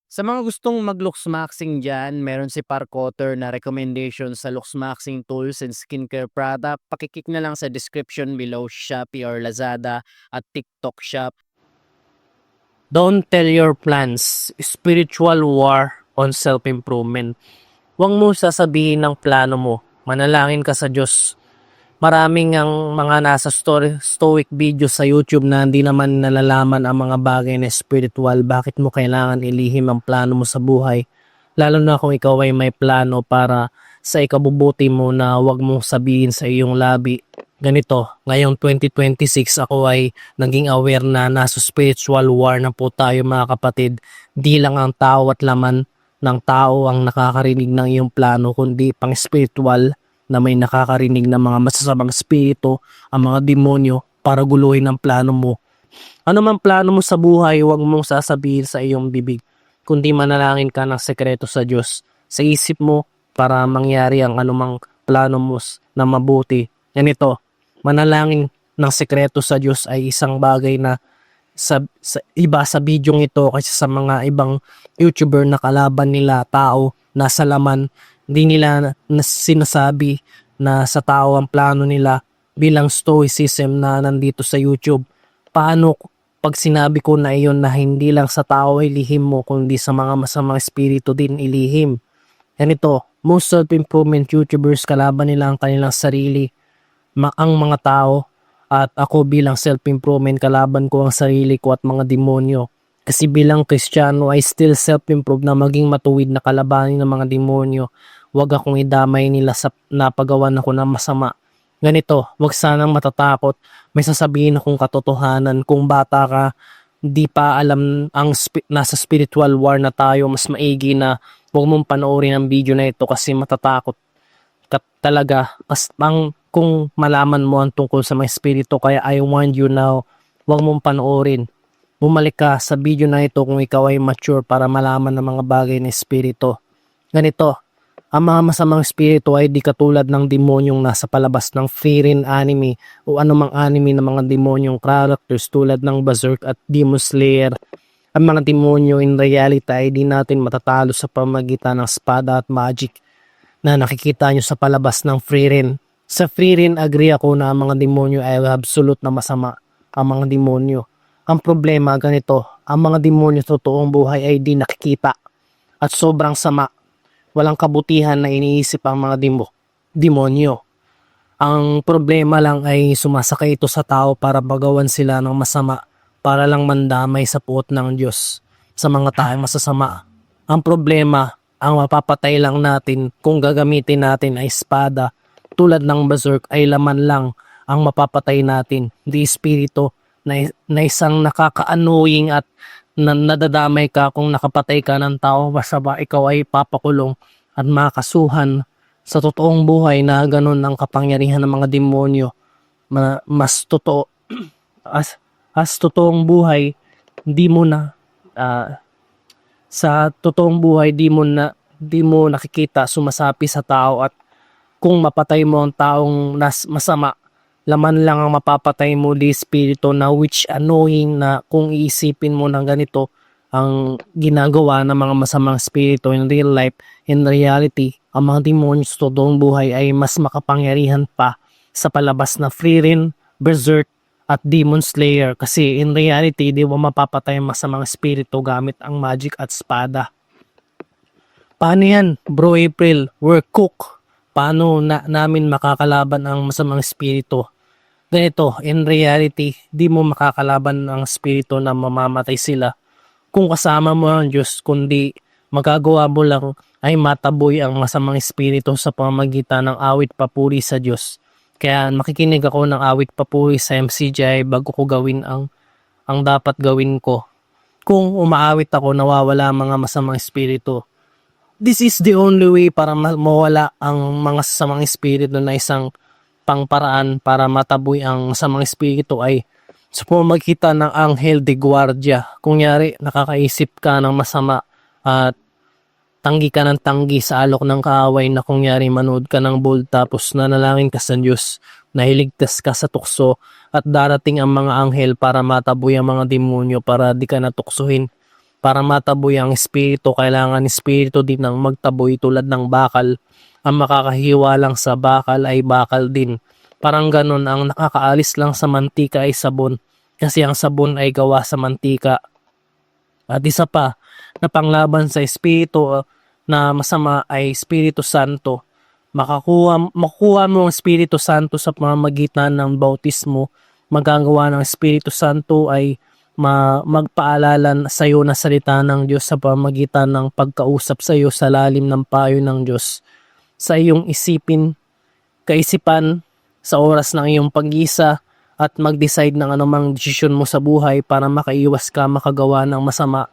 Sa mga gustong mag-luxmaxing diyan, meron si Parkotter na recommendation sa luxmaxing tools and skincare product. Pakiklik na lang sa description below Shopee or Lazada at TikTok Shop. Don't tell your plans. Spiritual war on self-improvement. Huwag mo sasabihin ng plano mo. Manalangin ka sa Diyos. Maraming ang mga nasa stoic video sa YouTube na hindi naman nalalaman ang mga bagay na spiritual. Bakit mo kailangan ilihim ang plano mo sa buhay? Lalo na kung ikaw ay may plano para sa ikabubuti mo na huwag mong sabihin sa iyong labi. Ganito, ngayong 2026 ako ay naging aware na nasa spiritual war na po tayo mga kapatid. Di lang ang tao at laman ng tao ang nakakarinig ng iyong plano, kundi pang spiritual na may nakakarinig ng mga masasamang spirito, ang mga demonyo para guluhin ang plano mo. Ano man plano mo sa buhay, huwag mong sasabihin sa iyong bibig, kundi manalangin ka ng sekreto sa Diyos, sa isip mo para mangyari ang anumang plano mo na mabuti. Ganito, manalangin ng sekreto sa Diyos ay isang bagay na sa iba sa bidyong ito kasi sa mga ibang YouTuber na kalaban nila, tao, nasa laman, hindi nila sinasabi na sa tao ang plano nila bilang stoicism na nandito sa YouTube. Paano pag sinabi ko na iyon na hindi lang sa tao ay lihim mo kundi sa mga masamang espiritu din ilihim? Ganito, most self-improvement YouTubers kalaban nila ang kanilang sarili, ang mga tao, at ako bilang self-improvement kalaban ko ang sarili ko at mga demonyo. Kasi bilang Kristiyano ay still self-improve na maging matuwid na kalabanin ng mga demonyo. Huwag akong idamay nila sa napagawan ako ng masama. Ganito, huwag sanang matatakot. May sasabihin akong katotohanan. Kung bata ka, di pa alam ang nasa spiritual war na tayo, mas maigi na huwag mong panoorin ang video na ito kasi matatakot ka talaga. Kung malaman mo ang tungkol sa mga espiritu, kaya I warn you now, huwag mong panoorin. Bumalik ka sa video na ito kung ikaw ay mature para malaman ng mga bagay na espiritu. Ganito, ang mga masamang espiritu ay di katulad ng demonyong nasa palabas ng Frieren anime o anumang anime ng mga demonyong characters tulad ng Berserk at Demon Slayer. Ang mga demonyo in reality ay di natin matatalo sa pamagitan ng espada at magic na nakikita nyo sa palabas ng Frieren. Sa Frieren, agree ako na ang mga demonyo ay absolute na masama. Ang mga demonyo. Ang problema ganito, ang mga demonyo sa totoong buhay ay di nakikita at sobrang sama. Walang kabutihan na iniisip ang mga demonyo. Ang problema lang ay sumasakay ito sa tao para bagawan sila ng masama para lang mandamay sa puot ng Diyos sa mga taong masasama. Ang problema, ang mapapatay lang natin kung gagamitin natin ay espada tulad ng Berserk ay laman lang ang mapapatay natin, di espiritu na isang nakaka-annoying at nadadamay ka kung nakapatay ka ng tao masama, ikaw ay papakulong at makasuhan sa totoong buhay na ganun ang kapangyarihan ng mga demonyo. Mas totoo as totoong buhay di mo na sa totoong buhay di mo nakikita sumasapi sa tao at kung mapatay mo ang taong masama, laman lang ang mapapatay mo di espiritu na which annoying na kung iisipin mo ng ganito ang ginagawa ng mga masamang espiritu in real life, in reality, ang mga demonyo sa totoong buhay ay mas makapangyarihan pa sa palabas na Frieren, Berserk at Demon Slayer kasi in reality di mo mapapatay ang masamang espiritu gamit ang magic at espada. Paano yan, Bro April? We're cook. Paano namin makakalaban ang masamang espiritu? Ganito, in reality, di mo makakalaban ang espiritu na mamamatay sila kung kasama mo ang Diyos, kundi magagawa mo lang ay mataboy ang masamang espiritu sa pamamagitan ng awit papuri sa Diyos. Kaya makikinig ako ng awit papuri sa MCGI bago ko gawin ang dapat gawin ko. Kung umaawit ako, nawawala ang mga masamang espiritu. This is the only way para mawala ang mga sasamang espiritu na isang pangparaan para mataboy ang masamang espiritu ay sa pamamagitan ng Anghel de Guardia. Kung yari, nakakaisip ka ng masama at tanggi ka ng tanggi sa alok ng kaaway na kung yari manood ka ng bold tapos nanalangin ka sa Diyos, nahiligtas ka sa tukso at darating ang mga anghel para mataboy ang mga demonyo para di ka natuksohin. Para mataboy ang espiritu, kailangan espiritu din ng magtaboy tulad ng bakal. Ang makakahiwa lang sa bakal ay bakal din. Parang ganun, ang nakakaalis lang sa mantika ay sabon. Kasi ang sabon ay gawa sa mantika. At isa pa, na panglaban sa espiritu na masama ay Espiritu Santo. Makukuha mo ang Espiritu Santo sa pamamagitan ng bautismo. Magagawa ng Espiritu Santo ay magpaalala sa iyo na salita ng Diyos sa pamamagitan ng pagkausap sa iyo sa lalim ng payo ng Diyos. Sa iyong kaisipan, sa oras ng iyong pag-isa, at mag-decide ng anumang desisyon mo sa buhay para makaiwas ka makagawa ng masama.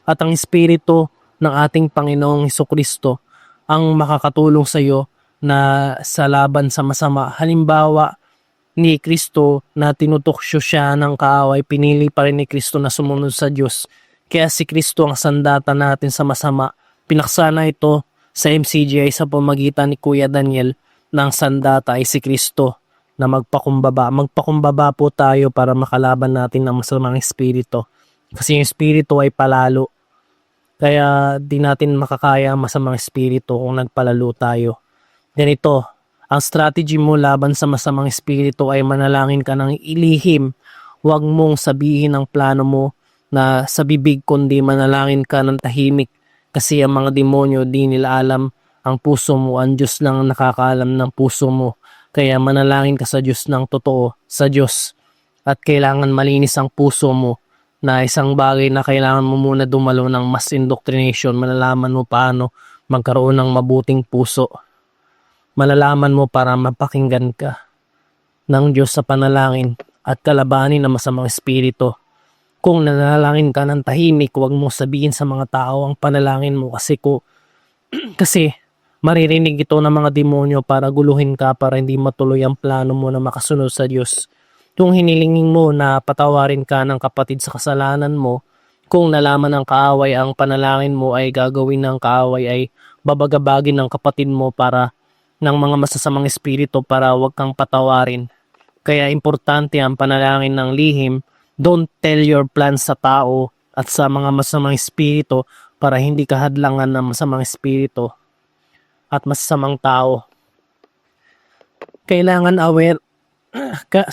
At ang Espiritu ng ating Panginoong Hesukristo ang makakatulong sa iyo na sa laban sa masama. Halimbawa, ni Kristo na tinutuksyo siya ng kaaway, pinili pa rin ni Kristo na sumunod sa Diyos. Kaya si Kristo ang sandata natin sa masama. Pinaksana ito sa MCGI sa pamagitan ni Kuya Daniel ng sandata ay si Kristo na magpakumbaba. Magpakumbaba po tayo para makalaban natin ang masamang espiritu. Kasi yung espiritu ay palalo. Kaya di natin makakaya ang masamang espiritu kung nagpalalo tayo. Ganito, ang strategy mo laban sa masamang espiritu ay manalangin ka ng ilihim. Huwag mong sabihin ang plano mo na sa bibig, kundi manalangin ka ng tahimik. Kasi ang mga demonyo di nila alam ang puso mo. Ang Diyos lang ang nakakaalam ng puso mo. Kaya manalangin ka sa Diyos ng totoo, sa Diyos. At kailangan malinis ang puso mo, na isang bagay na kailangan mo muna dumalo ng mass indoctrination. Malalaman mo paano magkaroon ng mabuting puso. Malalaman mo para mapakinggan ka ng Diyos sa panalangin at kalabanin ang masamang espiritu. Kung nanalangin ka ng tahimik, huwag mo sabihin sa mga tao ang panalangin mo kasi maririnig ito ng mga demonyo para guluhin ka, para hindi matuloy ang plano mo na makasunod sa Diyos. Kung hinilingin mo na patawarin ka ng kapatid sa kasalanan mo, kung nalaman ng kaaway ang panalangin mo ay gagawin ng kaaway ay babagabagin ng kapatid mo para ng mga masasamang espiritu para wag kang patawarin. Kaya importante ang panalangin ng lihim. Don't tell your plans sa tao at sa mga masamang espiritu para hindi ka hadlangan ng masamang espiritu at masasamang tao. Kailangan aware.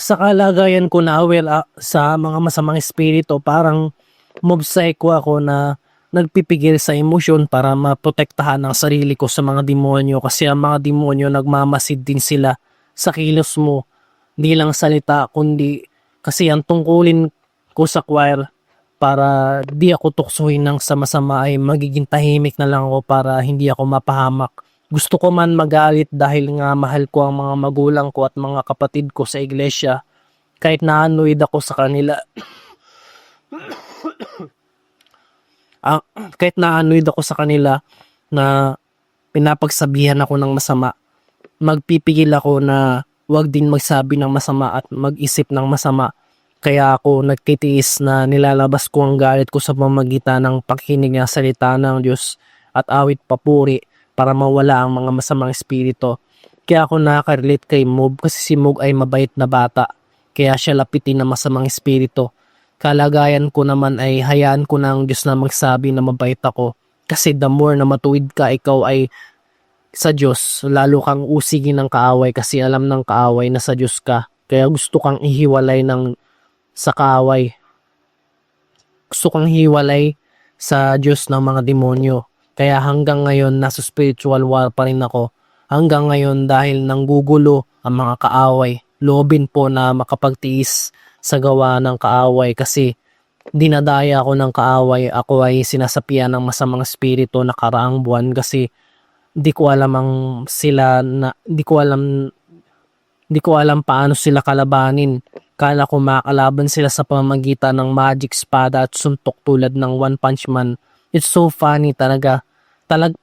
Sa kalagayan ko na aware sa mga masamang espiritu, parang mobspsycho ako na nagpipigil sa emosyon para maprotektahan ang sarili ko sa mga demonyo. Kasi ang mga demonyo nagmamasid din sila sa kilos mo. Hindi lang salita, kundi kasi ang tungkulin ko sa choir para di ako tuksuhin ng sama-sama ay magiging tahimik na lang ako para hindi ako mapahamak. Gusto ko man magalit dahil nga mahal ko ang mga magulang ko at mga kapatid ko sa iglesia. Kahit na-annoyed ako sa kanila. Kahit na-annoyed ako sa kanila na pinapagsabihan ako ng masama, magpipigil ako na wag din magsabi ng masama at mag-isip ng masama. Kaya ako nagtitiis na nilalabas ko ang galit ko sa pamamagitan ng pakikinig ng salita ng Diyos at awit papuri para mawala ang mga masamang espiritu. Kaya ako nakaka-relate kay Moog kasi si Moog ay mabait na bata. Kaya siya lapitin ng masamang espiritu. Kalagayan ko naman ay hayaan ko ng Diyos na magsabi na mabait ako. Kasi the more na matuwid ka, ikaw ay sa Diyos, lalo kang usigin ng kaaway kasi alam ng kaaway na sa Diyos ka. Kaya gusto kang ihiwalay sa kaaway. Gusto kang hiwalay sa Diyos ng mga demonyo. Kaya hanggang ngayon nasa spiritual war pa rin ako. Hanggang ngayon dahil nanggugulo ang mga kaaway, loobin po na makapagtiis sa gawa ng kaaway kasi dinadaya ako ng kaaway. Ako ay sinasapian ng masamang espiritu na karaang buwan kasi di ko alam paano sila kalabanin. Kala ko makalaban sila sa pamamagitan ng magic espada at suntok tulad ng One Punch Man. It's so funny talaga.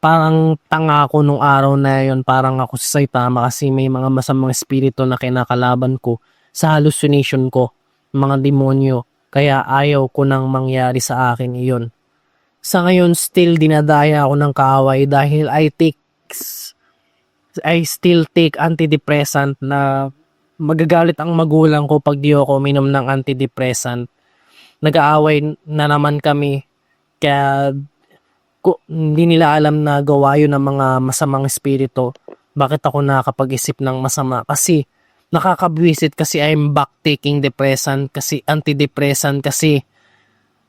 Parang tanga ako nung araw na yun. Parang ako si Saitama kasi may mga masamang espiritu na kinakalaban ko sa hallucination ko. Mga demonyo. Kaya ayaw ko nang mangyari sa akin iyon. Sa ngayon, still dinadaya ako ng kaaway dahil I still take antidepressant na magagalit ang magulang ko pag di ako minom ng antidepressant. Nag-aaway na naman kami Kaya hindi nila alam na gawa yun ng mga masamang espiritu. Bakit ako nakakapag-isip ng masama? Kasi nakakabwisit, kasi I'm back taking depressant, kasi antidepressant, kasi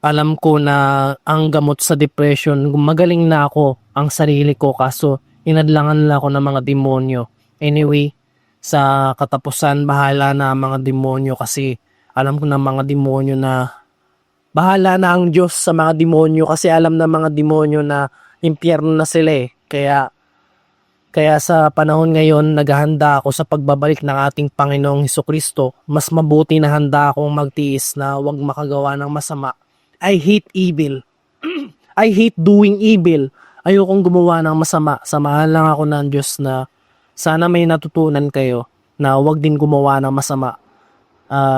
alam ko na ang gamot sa depression, magaling na ako ang sarili ko, kaso inadlangan lang ako ng mga demonyo. Anyway, sa katapusan, bahala na ang mga demonyo, kasi alam ko na mga demonyo na bahala na ang Diyos sa mga demonyo, kasi alam na mga demonyo na impyerno na sila eh. Kaya sa panahon ngayon, naghahanda ako sa pagbabalik ng ating Panginoong Hesukristo. Mas mabuti na handa akong magtiis na huwag makagawa ng masama. I hate evil. I hate doing evil. Ayokong gumawa ng masama. Samahan lang ako ng Diyos na sana may natutunan kayo na huwag din gumawa ng masama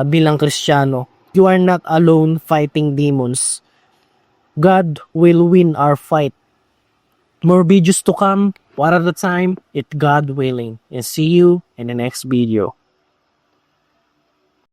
bilang Kristiyano. You are not alone fighting demons. God will win our fight. More videos to come. One at a time. It's God willing. And see you in the next video.